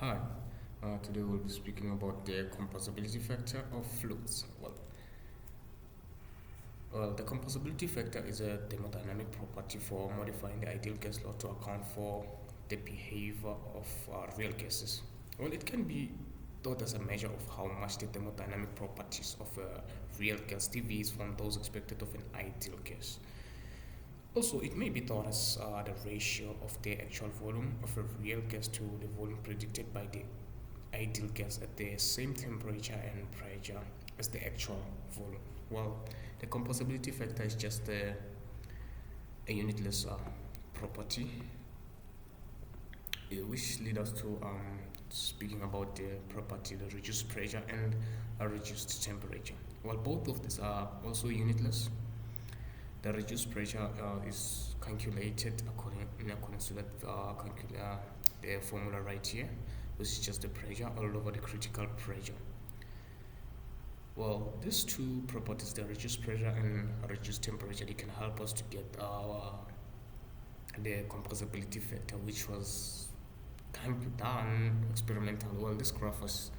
Hi, today we'll be speaking about the compressibility factor of fluids. Well, the compressibility factor is a thermodynamic property for modifying the ideal gas law to account for the behavior of real gases. Well, it can be thought as a measure of how much the thermodynamic properties of a real gas deviates from those expected of an ideal gas. Also, it may be thought as the ratio of the actual volume of a real gas to the volume predicted by the ideal gas at the same temperature and pressure as the actual volume. Well, the compressibility factor is just a unitless property, which leads us to speaking about the property, the reduced pressure and a reduced temperature. Well, both of these are also unitless. The reduced pressure is calculated in accordance to that the formula right here, which is just the pressure all over the critical pressure. Well, these two properties, the reduced pressure and reduced temperature, they can help us to get the compressibility factor, which was kind of done experimentally. Well, this graph was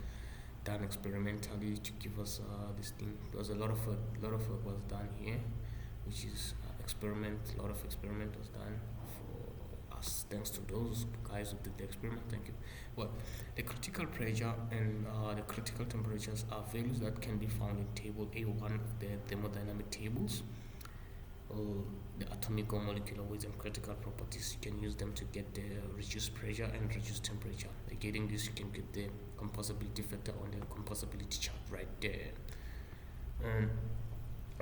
done experimentally to give us this thing. There was a lot of work was done here, which is a lot of experiment was done for us, thanks to those guys who did the experiment. Thank you. Well, the critical pressure and the critical temperatures are values that can be found in table A1 of the thermodynamic tables. The atomic or molecular weights and critical properties, you can use them to get the reduced pressure and reduced temperature. By getting this, you can get the compressibility factor on the compressibility chart right there.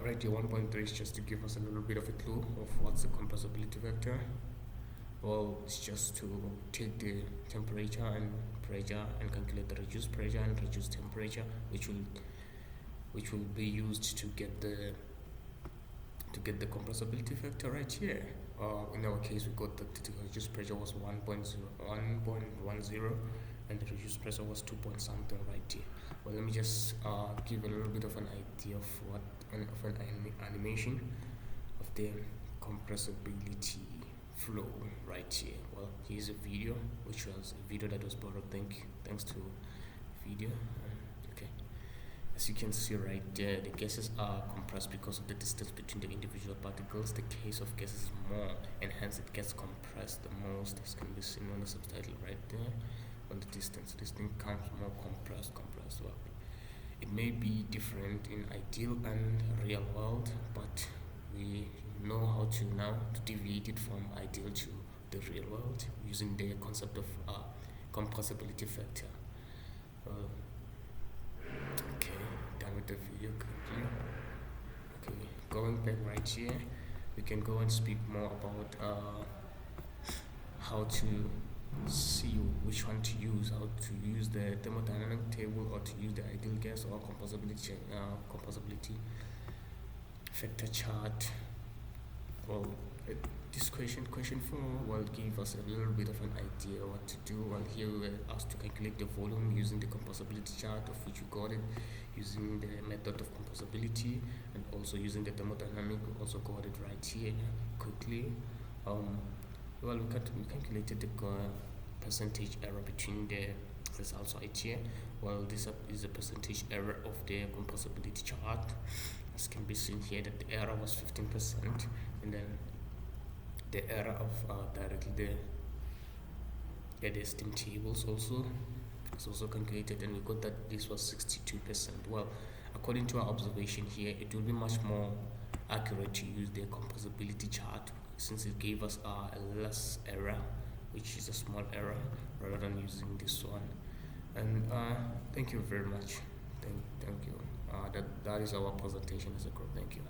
Right here, 1.3 is just to give us a little bit of a clue of what's the compressibility factor. Well, it's just to take the temperature and pressure and calculate the reduced pressure and reduced temperature, which will be used to get the compressibility factor right here. In our case, we got that the reduced pressure was 1.10 and the reduced pressure was 2 point something right here. Well, let me just give a little bit of an idea of an animation of the compressibility flow right here. Well, here's a video, which was a video that was brought up thanks to video. Okay, as you can see right there, the gases are compressed because of the distance between the individual particles. The case of gases is more, and hence it gets compressed the most, as can be seen on the subtitle right there. On the distance, this thing comes more compressed. Well, it may be different in ideal and real world, but we know how to now to deviate it from ideal to the real world using the concept of compressibility factor. Okay, done with the video quickly. Okay, going back right here, we can go and speak more about how to see which one to use, how to use the thermodynamic table or to use the ideal gas or compressibility factor chart. Well, this question 4 will give us a little bit of an idea what to do. Well, here we were asked to calculate the volume using the compressibility chart, of which we got it using the method of compressibility, and also using the thermodynamic. We also got it right here quickly. Well, we calculated the percentage error between the results right here. Well, this is the percentage error of the compressibility chart. As can be seen here, that the error was 15%, and then the error of directly the steam tables also is also calculated, and we got that this was 62%. Well, according to our observation here, it will be much more accurate to use the compressibility chart, since it gave us a less error, which is a small error, rather than using this one. And thank you very much. Thank you. That is our presentation as a group. Thank you.